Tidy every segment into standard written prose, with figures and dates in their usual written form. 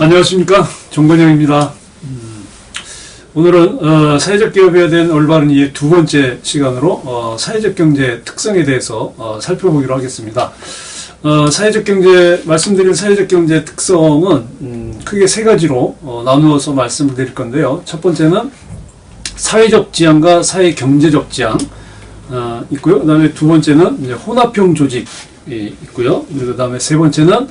안녕하십니까, 정건영입니다. 오늘은 사회적 기업에 대한 올바른 이해 두 번째 시간으로 사회적 경제 특성에 대해서 살펴보기로 하겠습니다. 사회적 경제, 말씀드릴 사회적 경제 특성은 크게 세 가지로 나누어서 말씀드릴 건데요. 첫 번째는 사회적 지향과 사회 경제적 지향 있고요. 그 다음에 두 번째는 이제 혼합형 조직이 있고요. 그리고 그 다음에 세 번째는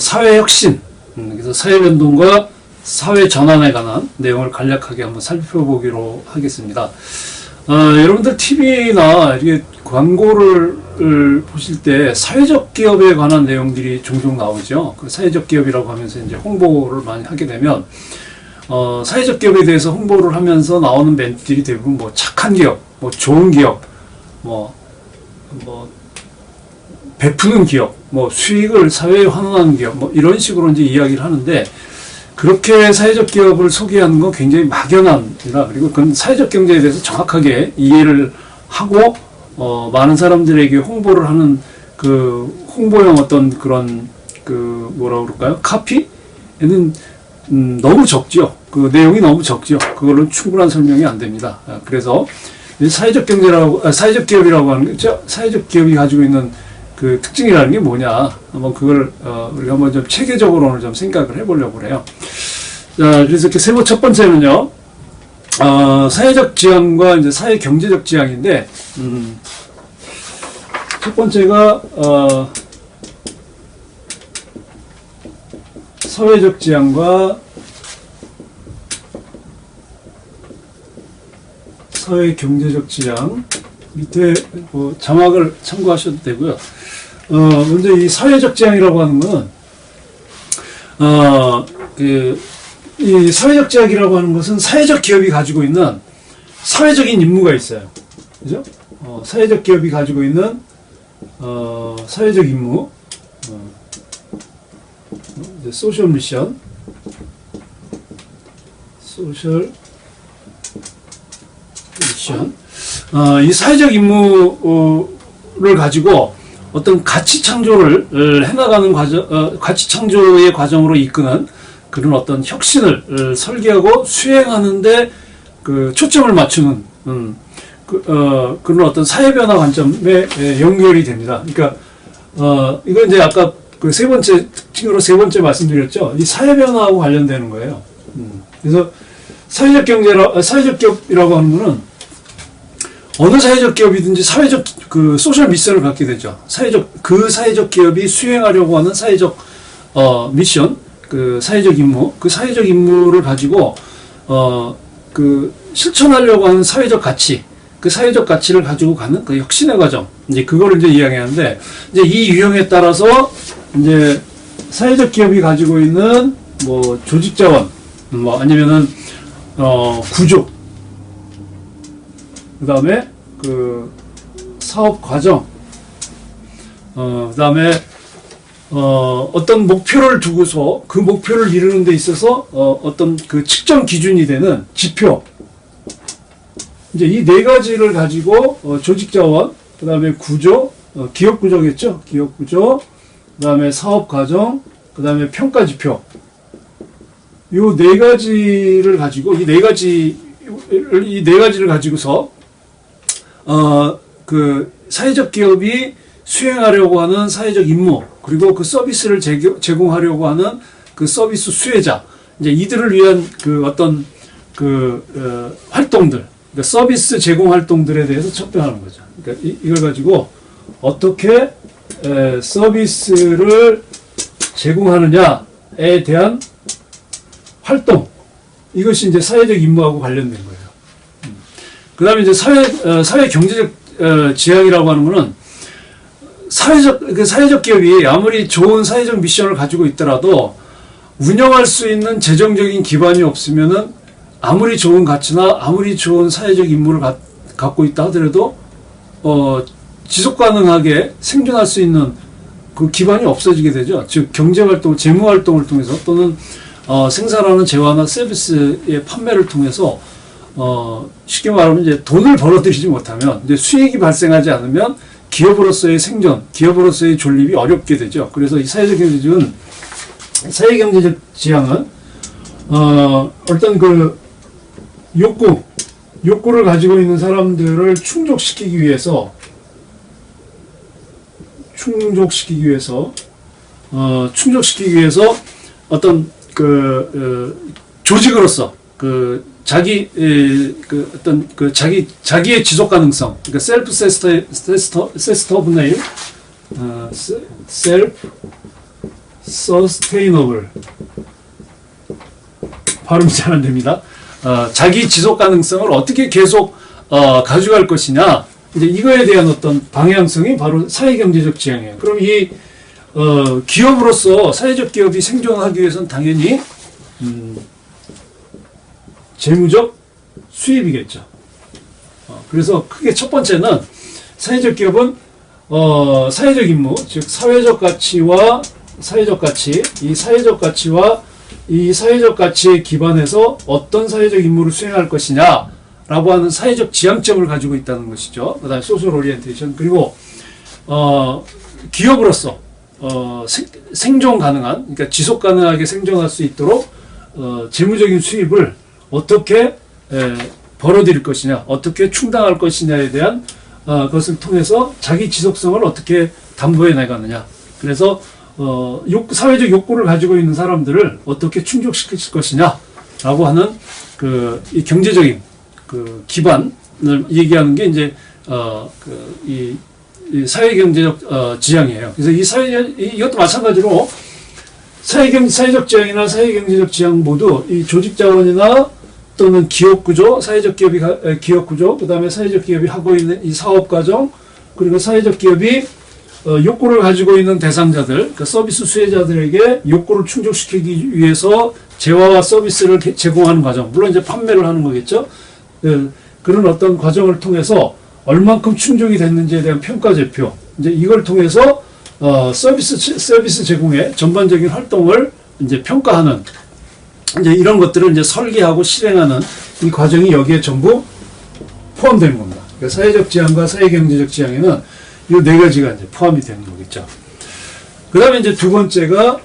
사회 혁신, 그래서 사회 변동과 사회 전환에 관한 내용을 간략하게 한번 살펴보기로 하겠습니다. 여러분들 TV나 이렇게 광고를 보실 때 사회적 기업에 관한 내용들이 종종 나오죠. 그 사회적 기업이라고 하면서 이제 홍보를 많이 하게 되면 사회적 기업에 대해서 홍보를 하면서 나오는 멘트들이 대부분 뭐 착한 기업, 뭐 좋은 기업, 뭐 베푸는 기업, 뭐 수익을 사회에 환원하는 기업, 뭐 이런 식으로 이제 이야기를 하는데, 그렇게 사회적 기업을 소개하는 건 굉장히 막연합니다. 그리고 그건 사회적 경제에 대해서 정확하게 이해를 하고 많은 사람들에게 홍보를 하는 그 홍보용 어떤 그런 그 뭐라 그럴까요? 카피에는 너무 적죠. 그 내용이 너무 적죠. 그걸로는 충분한 설명이 안 됩니다. 그래서 사회적 경제라고, 사회적 기업이라고 하는 게, 사회적 기업이 가지고 있는 그 특징이라는 게 뭐냐, 한번 그걸 우리가 한번 좀 체계적으로 오늘 좀 생각을 해보려고 그래요. 자, 그래서 이렇게 첫 번째는요, 사회적 지향과 이제 사회 경제적 지향인데, 첫 번째가 사회적 지향과 사회 경제적 지향, 밑에 뭐 자막을 참고하셔도 되고요. 먼저 이 사회적 지향이라고 하는 건, 이 사회적 지향이라고 하는 것은 사회적 기업이 가지고 있는 사회적인 임무가 있어요. 그죠? 사회적 기업이 가지고 있는, 사회적 임무, 소셜 미션, 이 사회적 임무를 가지고 어떤 가치 창조를 해나가는 과정, 가치 창조의 과정으로 이끄는 그런 어떤 혁신을 설계하고 수행하는데 그 초점을 맞추는 그런 어떤 사회 변화 관점에 연결이 됩니다. 그러니까 이건 이제 아까 그 세 번째 특징으로 세 번째 말씀드렸죠. 이 사회 변화하고 관련되는 거예요. 그래서 사회적 기업이라고 하는 거는 어느 사회적 기업이든지 사회적 그 소셜 미션을 갖게 되죠. 사회적 기업이 수행하려고 하는 사회적 미션, 그 사회적 임무, 그 사회적 임무를 가지고 그 실천하려고 하는 사회적 가치, 그 사회적 가치를 가지고 가는 그 혁신의 과정, 이제 그거를 이제 이야기하는데, 이제 이 유형에 따라서 이제 사회적 기업이 가지고 있는 뭐 조직 자원, 뭐 아니면은 구조, 그 다음에 그 사업 과정, 그 다음에 어떤 목표를 두고서 그 목표를 이루는 데 있어서 어떤 그 측정 기준이 되는 지표, 이제 이 네 가지를 가지고 조직 자원, 그 다음에 구조, 기업 구조겠죠. 기업 구조, 그 다음에 사업 과정, 그 다음에 평가 지표, 요 네 가지를 가지고 이 네 가지를 가지고서 그 사회적 기업이 수행하려고 하는 사회적 임무, 그리고 그 서비스를 제공하려고 하는 그 서비스 수혜자, 이제 이들을 위한 그 어떤 그 활동들, 그러니까 서비스 제공 활동들에 대해서 척도하는 거죠. 그러니까 이걸 가지고 어떻게 서비스를 제공하느냐에 대한 활동, 이것이 이제 사회적 임무하고 관련된 거예요. 그 다음에 이제 사회 경제적 지향이라고 하는 거는 사회적 기업이 아무리 좋은 사회적 미션을 가지고 있더라도 운영할 수 있는 재정적인 기반이 없으면은 아무리 좋은 가치나 아무리 좋은 사회적 임무를 갖고 있다 하더라도 지속 가능하게 생존할 수 있는 그 기반이 없어지게 되죠. 즉 경제활동, 재무활동을 통해서 또는 생산하는 재화나 서비스의 판매를 통해서 쉽게 말하면 이제 돈을 벌어들이지 못하면, 이제 수익이 발생하지 않으면 기업으로서의 생존, 기업으로서의 존립이 어렵게 되죠. 그래서 이 사회적 경제적은 사회경제적 지향은 어떤 그 욕구를 가지고 있는 사람들을 충족시키기 위해서 어떤 조직으로서 자기의 지속 가능성, 그러니까 셀프 서스테이너블, 발음이 잘 안 됩니다. 자기 지속 가능성을 어떻게 계속 가져갈 것이냐, 이제 이거에 대한 어떤 방향성이 바로 사회경제적 지향이에요. 그럼 이 기업으로서 사회적 기업이 생존하기 위해서는 당연히 재무적 수입이겠죠. 그래서 크게 첫 번째는 사회적 기업은 사회적 임무, 즉 사회적 가치와 이 사회적 가치에 기반해서 어떤 사회적 임무를 수행할 것이냐라고 하는 사회적 지향점을 가지고 있다는 것이죠. 그다음에 소셜 오리엔테이션, 그리고 기업으로서 생존 가능한, 그러니까 지속 가능하게 생존할 수 있도록 재무적인 수입을 어떻게 벌어들일 것이냐, 어떻게 충당할 것이냐에 대한 것을 통해서 자기 지속성을 어떻게 담보해 나가느냐. 그래서 사회적 욕구를 가지고 있는 사람들을 어떻게 충족시킬 것이냐라고 하는 이 경제적인 기반을 얘기하는 게 이제 이 사회경제적 지향이에요. 그래서 이것도 마찬가지로 사회적 지향이나 사회경제적 지향 모두 이 조직자원이나 또는 기업구조, 기업구조, 그 다음에 사회적 기업이 하고 있는 이 사업과정, 그리고 사회적 기업이 욕구를 가지고 있는 대상자들, 그러니까 서비스 수혜자들에게 욕구를 충족시키기 위해서 재화와 서비스를 제공하는 과정, 물론 이제 판매를 하는 거겠죠. 그런 어떤 과정을 통해서 얼만큼 충족이 됐는지에 대한 평가 제표, 이제 이걸 통해서 서비스 제공의 전반적인 활동을 이제 평가하는, 이제 이런 것들을 이제 설계하고 실행하는 이 과정이 여기에 전부 포함되는 겁니다. 그러니까 사회적 지향과 사회경제적 지향에는 이 네 가지가 이제 포함이 되는 거겠죠. 그 다음에 이제 두 번째가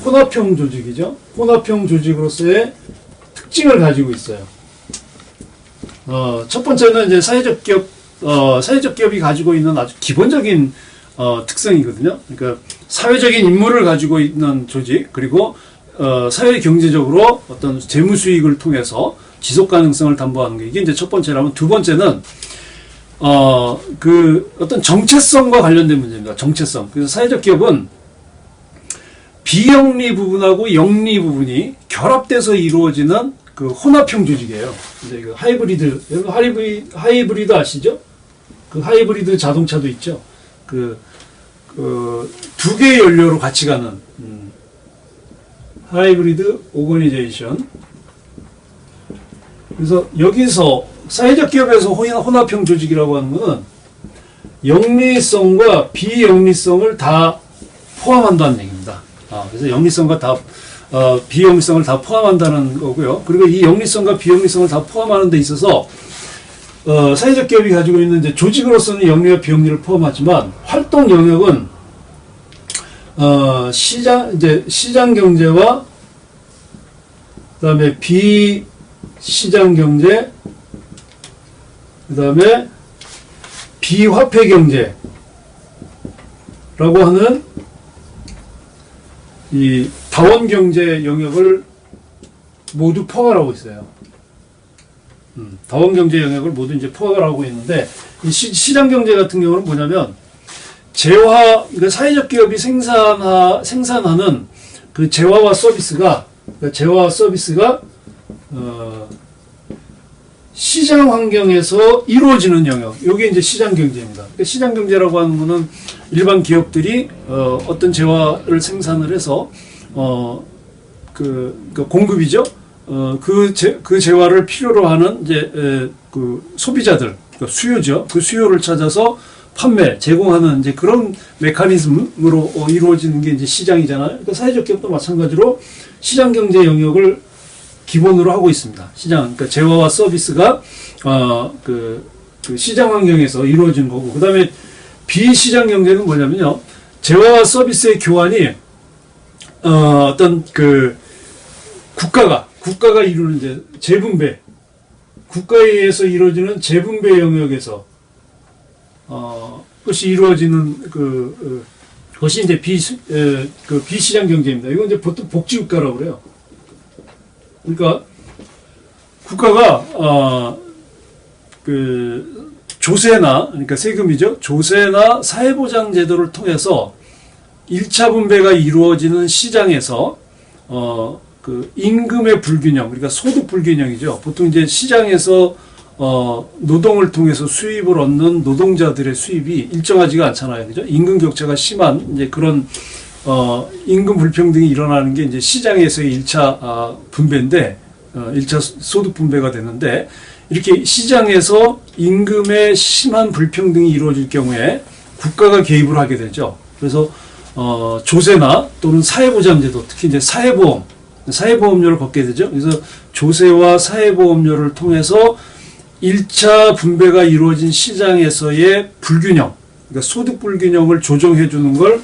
혼합형 조직이죠. 혼합형 조직으로서의 특징을 가지고 있어요. 첫 번째는 이제 사회적 기업이 가지고 있는 아주 기본적인 특성이거든요. 그러니까 사회적인 임무를 가지고 있는 조직, 그리고 사회 경제적으로 어떤 재무 수익을 통해서 지속 가능성을 담보하는 게, 이게 이제 첫 번째라면, 두 번째는 어떤 정체성과 관련된 문제입니다. 정체성. 그래서 사회적 기업은 비영리 부분하고 영리 부분이 결합돼서 이루어지는 그 혼합형 조직이에요. 이제 그 하이브리드 아시죠? 그 하이브리드 자동차도 있죠. 두 개의 연료로 같이 가는 하이브리드 오거니제이션. 그래서 여기서 사회적 기업에서 혼합형 조직이라고 하는 것은 영리성과 비영리성을 다 포함한다는 얘기입니다. 그래서 영리성과 비영리성을 다 포함한다는 거고요. 그리고 이 영리성과 비영리성을 다 포함하는 데 있어서 사회적 기업이 가지고 있는 이제 조직으로서는 영리와 비영리를 포함하지만, 활동 영역은 시장 경제와 그다음에 비시장 경제, 그다음에 비화폐 경제라고 하는 이 다원 경제 영역을 모두 포괄 하고 있어요. 다원 경제 영역을 모두 이제 포괄 하고 있는데, 이 시장 경제 같은 경우는 뭐냐면 그러니까 사회적 기업이 생산하는 그 재화와 서비스가 시장 환경에서 이루어지는 영역, 이게 이제 시장 경제입니다. 그러니까 시장 경제라고 하는 거는 일반 기업들이 어떤 재화를 생산을 해서 그러니까 공급이죠. 그 재화를 필요로 하는 이제 그 소비자들, 그러니까 수요죠. 그 수요를 찾아서 제공하는 이제 그런 메커니즘으로 이루어지는 게 이제 시장이잖아요. 그러니까 사회적 기업도 마찬가지로 시장 경제 영역을 기본으로 하고 있습니다. 그러니까 재화와 서비스가 그 시장 환경에서 이루어진 거고, 그다음에 비시장 경제는 뭐냐면요, 재화와 서비스의 교환이 어떤 그 국가가 이루는 이제 재분배, 국가에 의해서 이루어지는 재분배 영역에서 그것이 이루어지는 그것이 이제 비시장 경제입니다. 이건 이제 보통 복지국가라고 그래요. 그러니까 국가가 그 조세나, 그러니까 세금이죠. 조세나 사회보장 제도를 통해서 1차 분배가 이루어지는 시장에서 그 임금의 불균형, 그러니까 소득 불균형이죠. 보통 이제 시장에서 노동을 통해서 수입을 얻는 노동자들의 수입이 일정하지가 않잖아요. 그죠? 임금 격차가 심한 이제 그런 임금 불평등이 일어나는 게 이제 시장에서의 1차 분배인데 1차 소득 분배가 되는데, 이렇게 시장에서 임금의 심한 불평등이 이루어질 경우에 국가가 개입을 하게 되죠. 그래서 조세나 또는 사회보장제도, 특히 이제 사회보험료를 걷게 되죠. 그래서 조세와 사회보험료를 통해서 1차 분배가 이루어진 시장에서의 불균형, 그러니까 소득 불균형을 조정해 주는 걸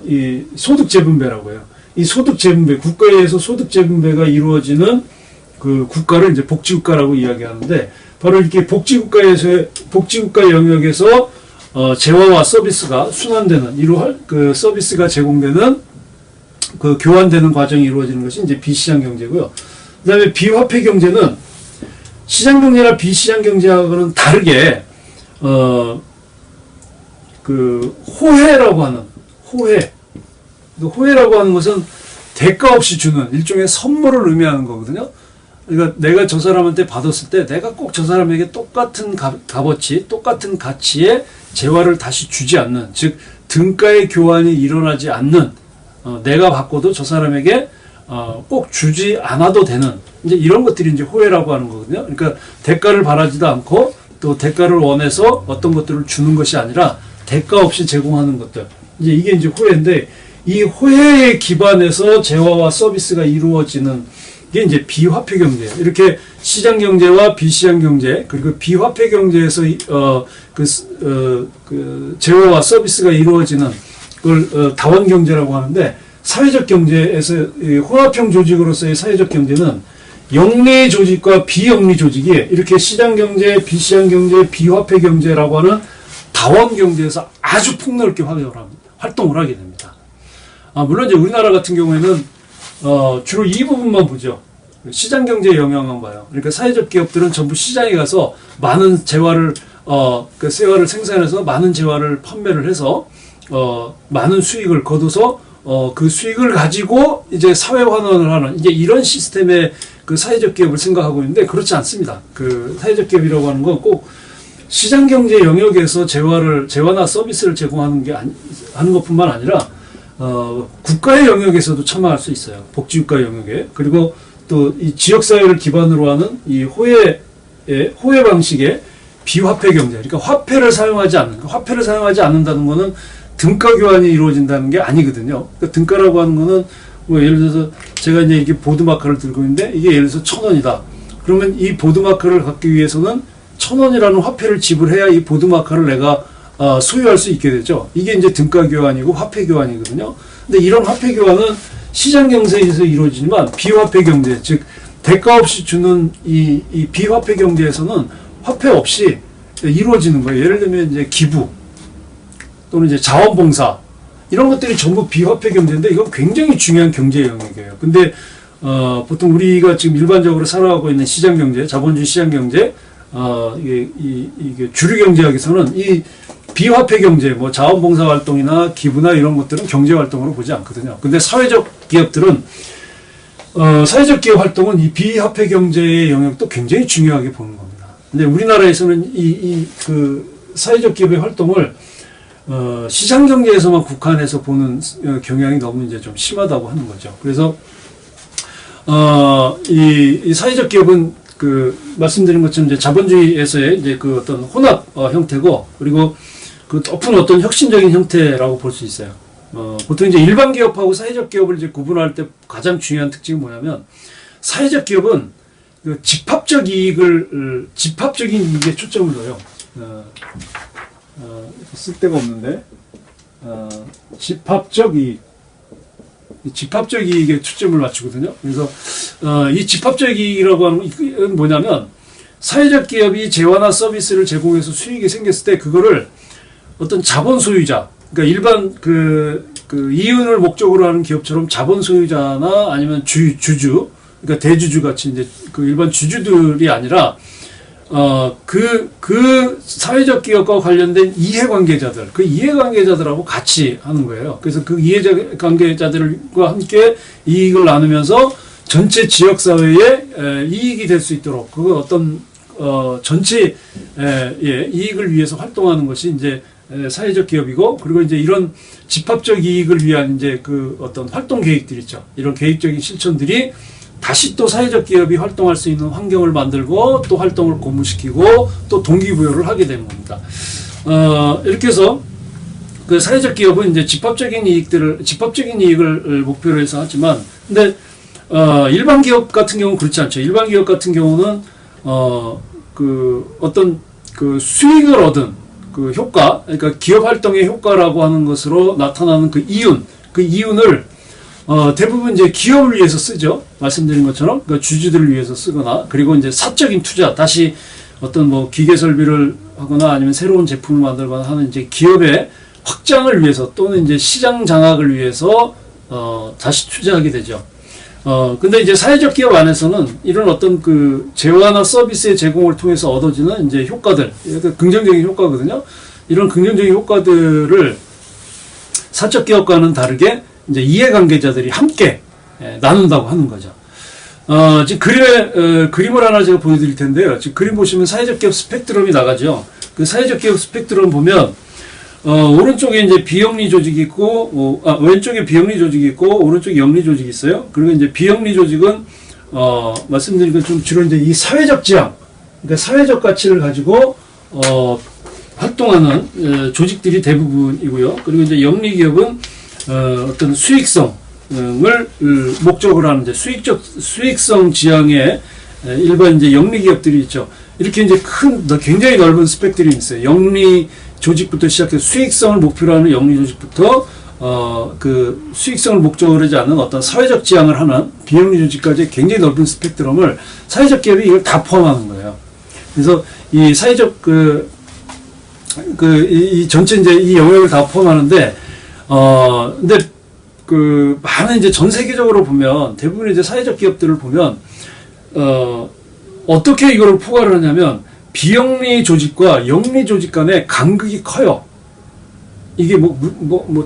이 소득 재분배라고 해요. 이 소득 재분배, 국가에 의해서 소득 재분배가 이루어지는 그 국가를 이제 복지국가라고 이야기하는데, 바로 이렇게 복지국가 영역에서 재화와 서비스가 순환되는, 그 서비스가 제공되는, 그 교환되는 과정이 이루어지는 것이 이제 비시장 경제고요. 그다음에 비화폐 경제는 시장 경제나 비시장 경제하고는 다르게 그 호혜라고 하는 호혜라고 하는 것은 대가 없이 주는 일종의 선물을 의미하는 거거든요. 그러니까 내가 저 사람한테 받았을 때 내가 꼭 저 사람에게 똑같은 값어치, 똑같은 가치의 재화를 다시 주지 않는, 즉 등가의 교환이 일어나지 않는, 내가 받고도 저 사람에게 꼭 주지 않아도 되는, 이제 이런 것들이 이제 호혜라고 하는 거거든요. 그러니까 대가를 바라지도 않고 또 대가를 원해서 어떤 것들을 주는 것이 아니라 대가 없이 제공하는 것들, 이제 이게 이제 호혜인데, 이 호혜에 기반해서 재화와 서비스가 이루어지는 게 이제 비화폐 경제예요. 이렇게 시장 경제와 비시장 경제, 그리고 비화폐 경제에서 그 재화와 서비스가 이루어지는 그걸 다원 경제라고 하는데, 사회적 경제에서 혼합형 조직으로서의 사회적 경제는 영리 조직과 비영리 조직이 이렇게 시장 경제, 비시장 경제, 비화폐 경제라고 하는 다원 경제에서 아주 폭넓게 활동을 하게 됩니다. 물론 이제 우리나라 같은 경우에는 주로 이 부분만 보죠. 시장 경제의 영향만 봐요. 그러니까 사회적 기업들은 전부 시장에 가서 많은 재화를 생산해서 많은 재화를 판매를 해서 많은 수익을 거둬서 그 수익을 가지고 이제 사회 환원을 하는, 이제 이런 시스템의 그 사회적 기업을 생각하고 있는데, 그렇지 않습니다. 그 사회적 기업이라고 하는 건 꼭 시장 경제 영역에서 재화나 서비스를 제공하는 하는 것뿐만 아니라 국가의 영역에서도 참여할 수 있어요. 복지국가 영역에. 그리고 또 이 지역사회를 기반으로 하는 이 호혜 방식의 비화폐 경제, 그러니까 화폐를 사용하지 않는다는 거는 등가 교환이 이루어진다는 게 아니거든요. 그러니까 등가라고 하는 거는 뭐 예를 들어서 제가 이제 이렇게 보드마카를 들고 있는데, 이게 예를 들어서 1,000원이다. 그러면 이 보드마카를 갖기 위해서는 1,000원이라는 화폐를 지불해야 이 보드마카를 내가 소유할 수 있게 되죠. 이게 이제 등가 교환이고 화폐 교환이거든요. 근데 이런 화폐 교환은 시장 경제에서 이루어지지만 비화폐 경제, 즉 대가 없이 주는 이 비화폐 경제에서는 화폐 없이 이루어지는 거예요. 예를 들면 이제 기부 또는 이제 자원봉사, 이런 것들이 전부 비화폐 경제인데, 이건 굉장히 중요한 경제 영역이에요. 근데 보통 우리가 지금 일반적으로 살아가고 있는 시장 경제, 자본주의 시장 경제, 이게 주류 경제학에서는 이 비화폐 경제, 뭐 자원봉사 활동이나 기부나 이런 것들은 경제 활동으로 보지 않거든요. 근데 사회적 기업들은 사회적 기업 활동은 이 비화폐 경제의 영역도 굉장히 중요하게 보는 겁니다. 근데 우리나라에서는 그 사회적 기업의 활동을 시장 경제에서만 국한해서 보는 경향이 너무 이제 좀 심하다고 하는 거죠. 그래서 이 사회적 기업은 그 말씀드린 것처럼 이제 자본주의에서의 이제 그 어떤 혼합 형태고, 그리고 그 높은 어떤 혁신적인 형태라고 볼 수 있어요. 보통 이제 일반 기업하고 사회적 기업을 이제 구분할 때 가장 중요한 특징이 뭐냐면, 사회적 기업은 그 집합적인 이익에 초점을 둬요. 쓸 데가 없는데, 집합적 이익. 집합적 이익에 초점을 맞추거든요. 그래서 이 집합적 이익이라고 하는 건 뭐냐면 사회적 기업이 재화나 서비스를 제공해서 수익이 생겼을 때 그거를 어떤 자본 소유자, 그러니까 일반 이윤을 목적으로 하는 기업처럼 자본 소유자나 아니면 주주, 그러니까 대주주 같이 이제 그 일반 주주들이 아니라 그 사회적 기업과 관련된 이해관계자들, 그 이해관계자들하고 같이 하는 거예요. 그래서 그 이해관계자들과 함께 이익을 나누면서 전체 지역사회에 이익이 될 수 있도록, 그거 어떤, 전체, 이익을 위해서 활동하는 것이 이제 사회적 기업이고, 그리고 이제 이런 집합적 이익을 위한 이제 그 어떤 활동 계획들 있죠. 이런 계획적인 실천들이 다시 또 사회적 기업이 활동할 수 있는 환경을 만들고 또 활동을 고무시키고 또 동기부여를 하게 되는 겁니다. 이렇게 해서 그 사회적 기업은 이제 집합적인 이익을 목표로 해서 하지만, 근데 일반 기업 같은 경우는 그렇지 않죠. 일반 기업 같은 경우는 어떤 그 수익을 얻은 그 효과, 그러니까 기업 활동의 효과라고 하는 것으로 나타나는 그 이윤을 대부분 이제 기업을 위해서 쓰죠. 말씀드린 것처럼 그러니까 주주들을 위해서 쓰거나, 그리고 이제 사적인 투자, 다시 어떤 뭐 기계 설비를 하거나 아니면 새로운 제품을 만들거나 하는 이제 기업의 확장을 위해서 또는 이제 시장 장악을 위해서 다시 투자하게 되죠. 근데 이제 사회적 기업 안에서는 이런 어떤 그 재화나 서비스의 제공을 통해서 얻어지는 이제 효과들, 긍정적인 효과거든요. 이런 긍정적인 효과들을 사적 기업과는 다르게 이제 이해관계자들이 함께 나눈다고 하는 거죠. 지금 그림을 하나 제가 보여드릴 텐데요. 지금 그림 보시면 사회적 기업 스펙트럼이 나가죠. 그 사회적 기업 스펙트럼 보면 오른쪽에 이제 비영리 조직이 있고, 왼쪽에 비영리 조직이 있고, 오른쪽에 영리 조직이 있어요. 그리고 이제 비영리 조직은, 말씀드린 것처럼 주로 이제 이 사회적 지향, 그러니까 사회적 가치를 가지고, 활동하는, 조직들이 대부분이고요. 그리고 이제 영리 기업은, 어떤 수익성을 목적으로 하는 이제 수익성 지향의 일반 이제 영리 기업들이 있죠. 이렇게 이제 굉장히 넓은 스펙트럼이 있어요. 영리 조직부터 시작해서 수익성을 목표로 하는 영리 조직부터 그 수익성을 목적으로 하지 않는 어떤 사회적 지향을 하는 비영리 조직까지 굉장히 넓은 스펙트럼을 사회적 기업이 이걸 다 포함하는 거예요. 그래서 이 사회적 이 전체 이제 이 영역을 다 포함하는데 근데 많은 이제 전 세계적으로 보면 대부분 이제 사회적 기업들을 보면 어떻게 이거를 포괄을 하냐면 비영리 조직과 영리 조직 간의 간극이 커요. 이게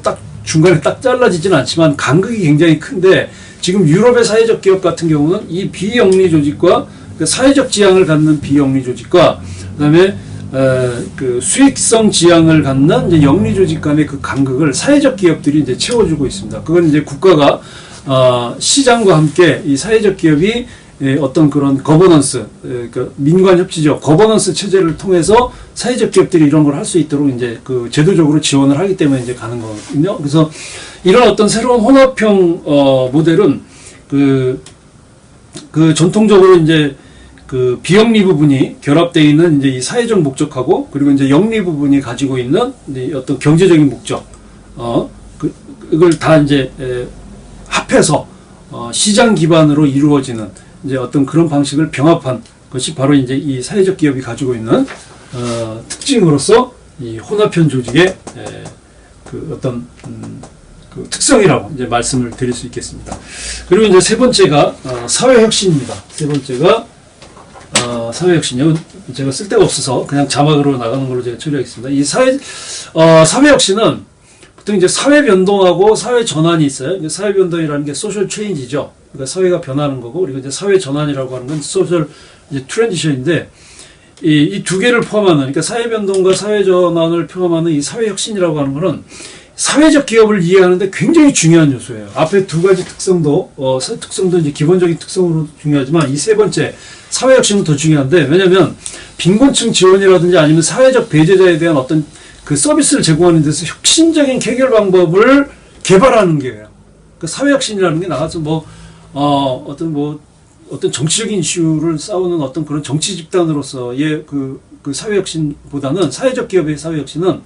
딱 중간에 딱 잘라지진 않지만 간극이 굉장히 큰데, 지금 유럽의 사회적 기업 같은 경우는 이 비영리 조직과 그 사회적 지향을 갖는 비영리 조직과 그다음에 그 수익성 지향을 갖는 이제 영리 조직 간의 그 간극을 사회적 기업들이 이제 채워주고 있습니다. 그건 이제 국가가 시장과 함께 이 사회적 기업이 어떤 그런 거버넌스, 그러니까 민관 협치적 거버넌스 체제를 통해서 사회적 기업들이 이런 걸 할 수 있도록 이제 그 제도적으로 지원을 하기 때문에 이제 가는 거거든요. 그래서 이런 어떤 새로운 혼합형 모델은 그 전통적으로 이제 그 비영리 부분이 결합되어 있는 이제 이 사회적 목적하고, 그리고 이제 영리 부분이 가지고 있는 이제 어떤 경제적인 목적, 그걸 다 이제 합해서 시장 기반으로 이루어지는 이제 어떤 그런 방식을 병합한 것이 바로 이제 이 사회적 기업이 가지고 있는 특징으로서 이 혼합형 조직의 그 어떤 그 특성이라고 이제 말씀을 드릴 수 있겠습니다. 그리고 이제 세 번째가 사회혁신입니다. 세 번째가 사회혁신이요. 제가 쓸데가 없어서 그냥 자막으로 나가는 걸로 제가 처리하겠습니다. 이 사회혁신은 보통 이제 사회 변동하고 사회 전환이 있어요. 이제 사회 변동이라는 게 소셜 체인지죠. 그러니까 사회가 변하는 거고, 그리고 이제 사회 전환이라고 하는 건 소셜 이제 트랜지션인데, 이 두 개를 포함하는, 그러니까 사회 변동과 사회 전환을 포함하는 이 사회 혁신이라고 하는 거는 사회적 기업을 이해하는데 굉장히 중요한 요소예요. 앞에 두 가지 특성도 이제 기본적인 특성으로 중요하지만 이 세 번째 사회 혁신은 더 중요한데, 왜냐하면 빈곤층 지원이라든지 아니면 사회적 배제자에 대한 어떤 그 서비스를 제공하는 데서 혁신적인 해결 방법을 개발하는 게예요. 그 사회 혁신이라는 게 나가서 어떤 정치적인 이슈를 싸우는 어떤 그런 정치 집단으로서의 그 사회 혁신보다는 사회적 기업의 사회 혁신은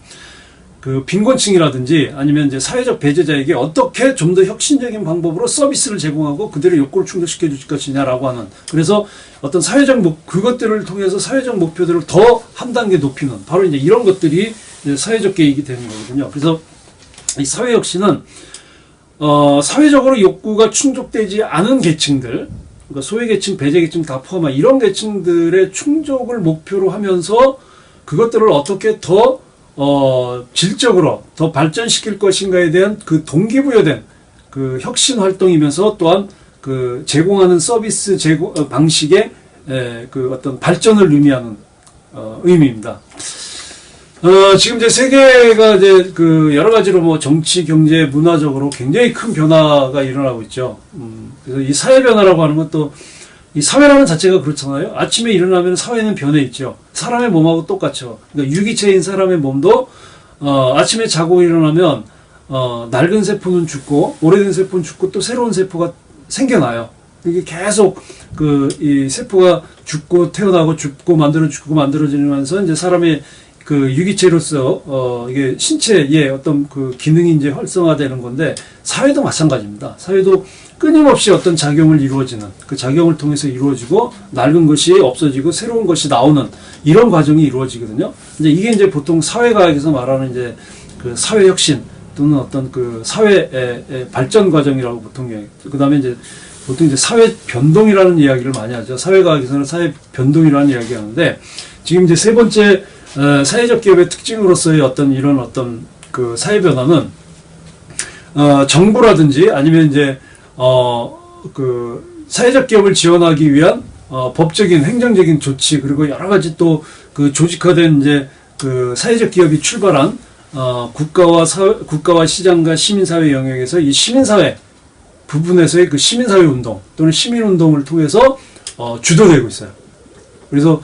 그 빈곤층이라든지 아니면 이제 사회적 배제자에게 어떻게 좀 더 혁신적인 방법으로 서비스를 제공하고 그들의 욕구를 충족시켜 줄 것이냐라고 하는, 그래서 어떤 그것들을 통해서 사회적 목표들을 더 한 단계 높이는, 바로 이제 이런 것들이 이제 사회적 계획이 되는 거거든요. 그래서 이 사회 혁신은 사회적으로 욕구가 충족되지 않은 계층들, 그러니까 소외계층, 배제계층 다 포함한 이런 계층들의 충족을 목표로 하면서 그것들을 어떻게 더 질적으로 더 발전시킬 것인가에 대한 그 동기부여된 그 혁신 활동이면서 또한 그 제공하는 서비스 방식의 그 어떤 발전을 의미하는 의미입니다. 지금 이제 세계가 이제 그 여러 가지로 뭐 정치, 경제, 문화적으로 굉장히 큰 변화가 일어나고 있죠. 그래서 이 사회 변화라고 하는 것도, 이 사회라는 자체가 그렇잖아요. 아침에 일어나면 사회는 변해 있죠. 사람의 몸하고 똑같죠. 그러니까 유기체인 사람의 몸도 아침에 자고 일어나면 낡은 세포는 죽고 오래된 세포는 죽고 또 새로운 세포가 생겨나요. 이게 계속 이 세포가 죽고 태어나고 죽고 만들어지면서 이제 사람의 그 유기체로서 이게 신체의 어떤 그 기능이 이제 활성화되는 건데, 사회도 마찬가지입니다. 사회도 끊임없이 어떤 작용을 이루어지는, 그 작용을 통해서 이루어지고 낡은 것이 없어지고 새로운 것이 나오는 이런 과정이 이루어지거든요. 이제 이게 이제 보통 사회과학에서 말하는 이제 그 사회 혁신 또는 어떤 그 사회의 발전 과정이라고 보통 그다음에 이제 보통 이제 사회 변동이라는 이야기를 많이 하죠. 사회과학에서는 사회 변동이라는 이야기 하는데, 지금 이제 세 번째 사회적 기업의 특징으로서의 이런 그 사회 변화는 정부라든지 아니면 이제 그 사회적 기업을 지원하기 위한 법적인 행정적인 조치, 그리고 여러 가지 또 그 조직화된 이제 그 사회적 기업이 출발한 국가와 시장과 시민사회 영역에서 이 시민사회 부분에서의 그 시민사회 운동 또는 시민운동을 통해서 주도되고 있어요. 그래서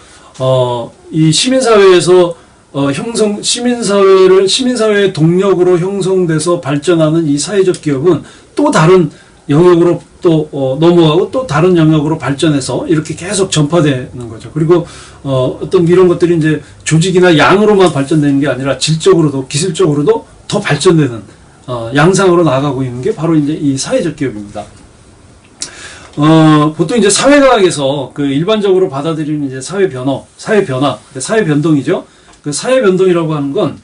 이 시민사회에서 시민사회의 동력으로 형성돼서 발전하는 이 사회적 기업은 또 다른 영역으로 또 넘어가고 또 다른 영역으로 발전해서 이렇게 계속 전파되는 거죠. 그리고 어떤 이런 것들이 이제 조직이나 양으로만 발전되는 게 아니라 질적으로도 기술적으로도 더 발전되는 양상으로 나아가고 있는 게 바로 이제 이 사회적 기업입니다. 보통 이제 사회과학에서 그 일반적으로 받아들이는 이제 사회 변동이죠. 그 사회 변동이라고 하는 건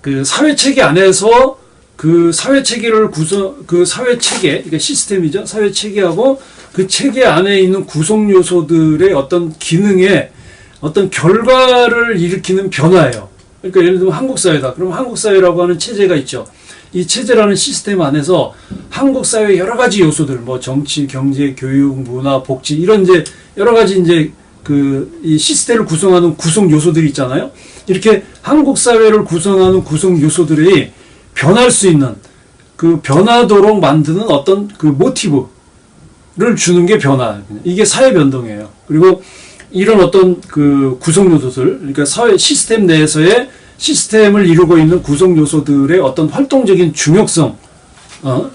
그 사회 체계 안에서 그 사회 체계를 그러니까 시스템이죠. 사회 체계하고 그 체계 안에 있는 구성 요소들의 어떤 기능에 어떤 결과를 일으키는 변화예요. 그러니까 예를 들면 한국 사회다. 그럼 한국 사회라고 하는 체제가 있죠. 이 체제라는 시스템 안에서 한국 사회 여러 가지 요소들, 뭐 정치, 경제, 교육, 문화, 복지 이런 이제 여러 가지 이제 이 시스템을 구성하는 구성 요소들이 있잖아요. 이렇게 한국 사회를 구성하는 구성 요소들이 변할 수 있는, 그 변하도록 만드는 어떤 그 모티브를 주는 게 변화. 이게 사회 변동이에요. 그리고 이런 어떤 그 구성 요소들, 그러니까 사회 시스템 내에서의 시스템을 이루고 있는 구성 요소들의 어떤 활동적인 중요성, 뭐라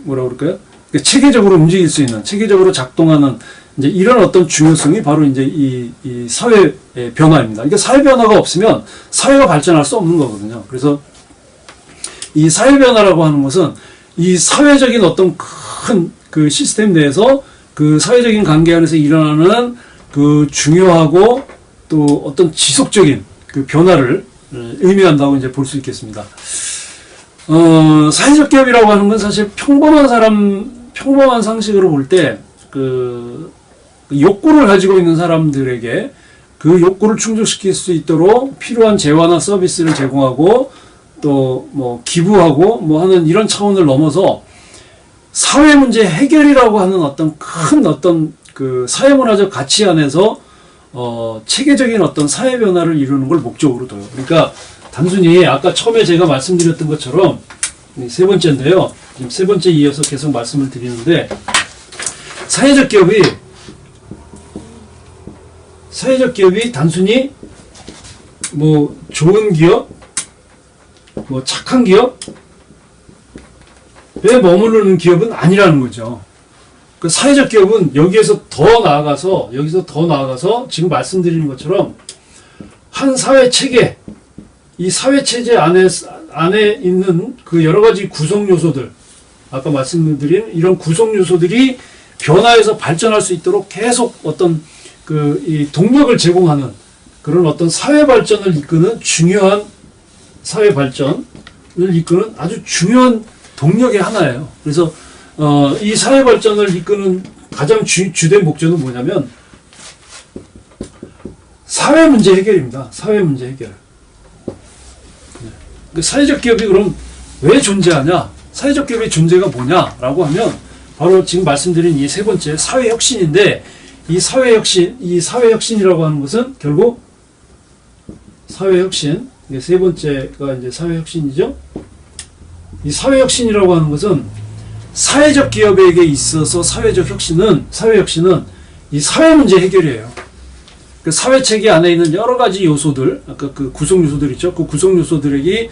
그럴까요? 체계적으로 움직일 수 있는, 체계적으로 작동하는 이제 이런 어떤 중요성이 바로 이제 이 사회 변화입니다. 그러니까 사회 변화가 없으면 사회가 발전할 수 없는 거거든요. 그래서 이 사회 변화라고 하는 것은 이 사회적인 어떤 큰 그 시스템 내에서 그 사회적인 관계 안에서 일어나는 그 중요하고 또 어떤 지속적인 그 변화를 의미한다고 이제 볼 수 있겠습니다. 사회적 기업이라고 하는 건 사실 평범한 상식으로 볼 때 그 욕구를 가지고 있는 사람들에게 그 욕구를 충족시킬 수 있도록 필요한 재화나 서비스를 제공하고 또 뭐 기부하고 뭐 하는 이런 차원을 넘어서 사회 문제 해결이라고 하는 큰 그 사회문화적 가치 안에서 체계적인 어떤 사회 변화를 이루는 걸 목적으로 둬요. 그러니까 단순히 아까 처음에 제가 말씀드렸던 것처럼 세 번째인데요. 지금 세 번째 이어서 계속 말씀을 드리는데, 사회적 기업이 단순히 뭐 좋은 기업, 뭐 착한 기업에 머무르는 기업은 아니라는 거죠. 그 사회적 기업은 여기서 더 나아가서 지금 말씀드리는 것처럼 한 사회 체계, 이 사회체제 안에 있는 그 여러 가지 구성 요소들, 아까 말씀드린 이런 구성 요소들이 변화해서 발전할 수 있도록 계속 어떤 이 동력을 제공하는 그런 어떤 사회 발전을 이끄는 중요한 사회 발전을 이끄는 아주 중요한 동력의 하나예요. 그래서 이 사회 발전을 이끄는 가장 주된 목적은 뭐냐면 사회 문제 해결입니다. 사회 문제 해결. 그 사회적 기업이 그럼 왜 존재하냐? 사회적 기업의 존재가 뭐냐라고 하면 바로 지금 말씀드린 이 세 번째 사회 혁신인데, 이 사회 혁신이라고 하는 것은 결국 사회 혁신, 이게 세 번째가 이제 사회 혁신이죠. 이 사회 혁신이라고 하는 것은 사회적 기업에게 있어서 사회 혁신은 이 사회 문제 해결이에요. 그 사회 체계 안에 있는 여러 가지 요소들, 아까 그 구성 요소들 있죠. 그 구성 요소들이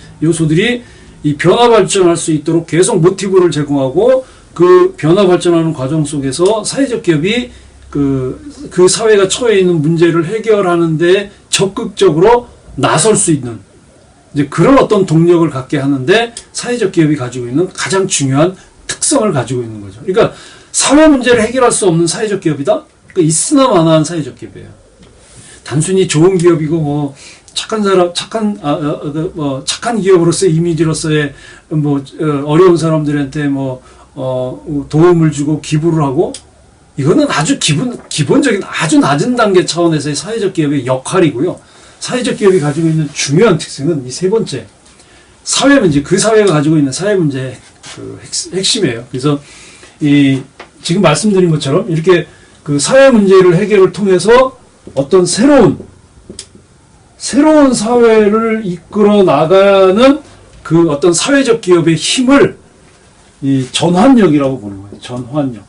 이 변화 발전할 수 있도록 계속 모티브를 제공하고, 그 변화 발전하는 과정 속에서 사회적 기업이 그 사회가 처해 있는 문제를 해결하는데 적극적으로 나설 수 있는 이제 그런 어떤 동력을 갖게 하는데 사회적 기업이 가지고 있는 가장 중요한 특성을 가지고 있는 거죠. 그러니까 사회 문제를 해결할 수 없는 사회적 기업이다? 그러니까 있으나 마나한 사회적 기업이에요. 단순히 좋은 기업이고 뭐 착한 기업으로서의 이미지로서의 어려운 사람들한테 도움을 주고 기부를 하고, 이거는 아주 기본적인 아주 낮은 단계 차원에서의 사회적 기업의 역할이고요. 사회적 기업이 가지고 있는 중요한 특징은 이 세 번째 사회 문제, 그 사회가 가지고 있는 사회 문제의 그 핵심이에요. 그래서 지금 말씀드린 것처럼 이렇게 그 사회 문제를 해결을 통해서 어떤 새로운 사회를 이끌어 나가는 그 어떤 사회적 기업의 힘을 이 전환력이라고 보는 거예요. 전환력.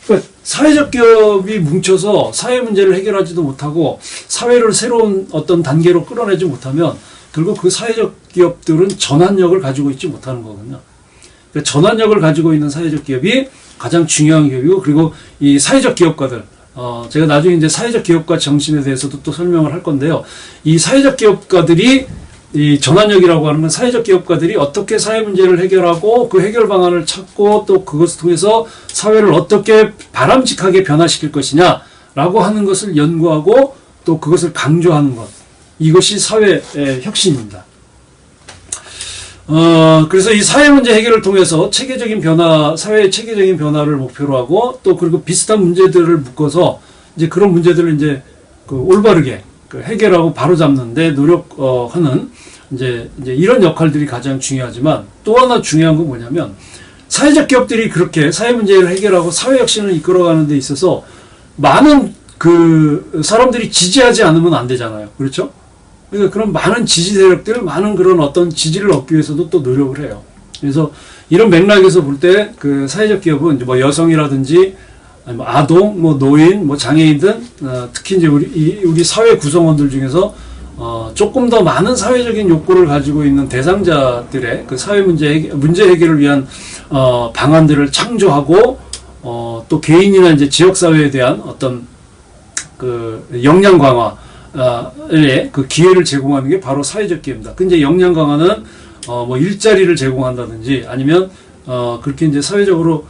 그러니까 사회적 기업이 뭉쳐서 사회 문제를 해결하지도 못하고 사회를 새로운 어떤 단계로 끌어내지 못하면 결국 그 사회적 기업들은 전환력을 가지고 있지 못하는 거거든요. 그러니까 전환력을 가지고 있는 사회적 기업이 가장 중요한 기업이고, 그리고 이 사회적 기업가들, 제가 나중에 이제 사회적 기업가 정신에 대해서도 또 설명을 할 건데요. 이 사회적 기업가들이 이 전환력이라고 하는 건 사회적 기업가들이 어떻게 사회 문제를 해결하고 그 해결 방안을 찾고 또 그것을 통해서 사회를 어떻게 바람직하게 변화시킬 것이냐라고 하는 것을 연구하고 또 그것을 강조하는 것. 이것이 사회 혁신입니다. 그래서 이 사회 문제 해결을 통해서 사회의 체계적인 변화를 목표로 하고 또 그리고 비슷한 문제들을 묶어서 이제 그런 문제들을 이제 올바르게 해결하고 바로잡는데 노력하는 이제 이런 역할들이 가장 중요하지만, 또 하나 중요한 건 뭐냐면 사회적 기업들이 그렇게 사회 문제를 해결하고 사회 혁신을 이끌어가는 데 있어서 많은 그 사람들이 지지하지 않으면 안 되잖아요. 그렇죠? 그러니까 그런 많은 지지 세력들, 많은 그런 어떤 지지를 얻기 위해서도 또 노력을 해요. 그래서 이런 맥락에서 볼 때 그 사회적 기업은 이제 여성이라든지 아동, 노인, 장애인등 특히 이제 우리 사회 구성원들 중에서 조금 더 많은 사회적인 욕구를 가지고 있는 대상자들의 그 사회 문제 해결을 위한 방안들을 창조하고 또 개인이나 이제 지역 사회에 대한 어떤 그 역량 강화의 그 기회를 제공하는 게 바로 사회적 기업입니다. 근데 역량 강화는 일자리를 제공한다든지 아니면 그렇게 이제 사회적으로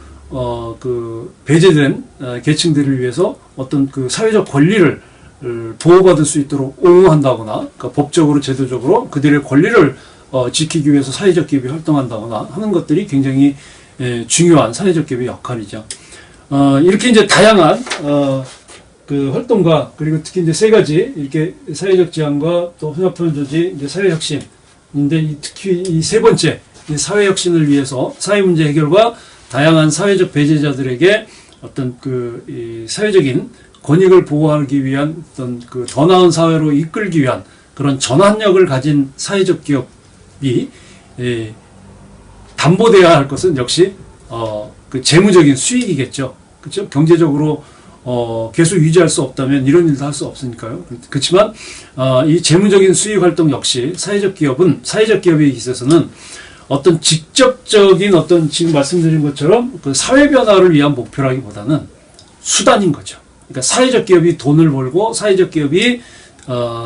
그 배제된 계층들을 위해서 어떤 그 사회적 권리를 보호받을 수 있도록 옹호한다거나, 그러니까 법적으로 제도적으로 그들의 권리를 지키기 위해서 사회적 기업이 활동한다거나 하는 것들이 굉장히 중요한 사회적 기업의 역할이죠. 이렇게 이제 다양한 그 활동가, 그리고 특히 이제 세 가지 이렇게 사회적 지향과 또 혼합형 조직, 이제 사회 혁신인데 특히 이 세 번째 이 사회 혁신을 위해서 사회 문제 해결과 다양한 사회적 배제자들에게 어떤 이 사회적인 권익을 보호하기 위한 어떤 그 더 나은 사회로 이끌기 위한 그런 전환력을 가진 사회적 기업이 담보되어야 할 것은 역시 그 재무적인 수익이겠죠. 그렇죠? 경제적으로 계속 유지할 수 없다면 이런 일도 할 수 없으니까요. 그렇지만 이 재무적인 수익 활동 역시 사회적 기업에 있어서는 어떤 직접적인 어떤 지금 말씀드린 것처럼 그 사회 변화를 위한 목표라기보다는 수단인 거죠. 그러니까 사회적 기업이 돈을 벌고 사회적 기업이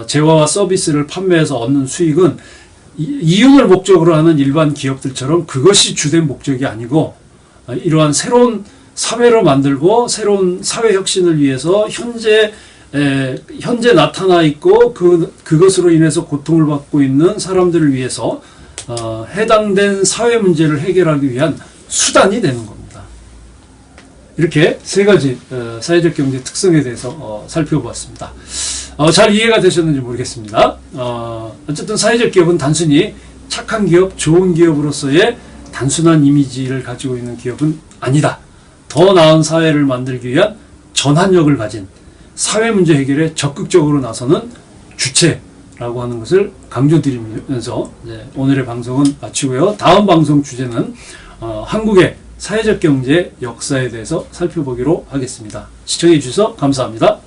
재화와 서비스를 판매해서 얻는 수익은 이윤을 목적으로 하는 일반 기업들처럼 그것이 주된 목적이 아니고 이러한 새로운 사회를 만들고 새로운 사회 혁신을 위해서 현재 나타나 있고 그것으로 인해서 고통을 받고 있는 사람들을 위해서 해당된 사회 문제를 해결하기 위한 수단이 되는 겁니다. 이렇게 세 가지 사회적 경제 특성에 대해서 살펴보았습니다. 잘 이해가 되셨는지 모르겠습니다. 어쨌든 사회적 기업은 단순히 착한 기업, 좋은 기업으로서의 단순한 이미지를 가지고 있는 기업은 아니다. 더 나은 사회를 만들기 위한 전환력을 가진 사회 문제 해결에 적극적으로 나서는 주체라고 하는 것을 강조드리면서 오늘의 방송은 마치고요. 다음 방송 주제는 한국의 사회적 경제 역사에 대해서 살펴보기로 하겠습니다. 시청해 주셔서 감사합니다.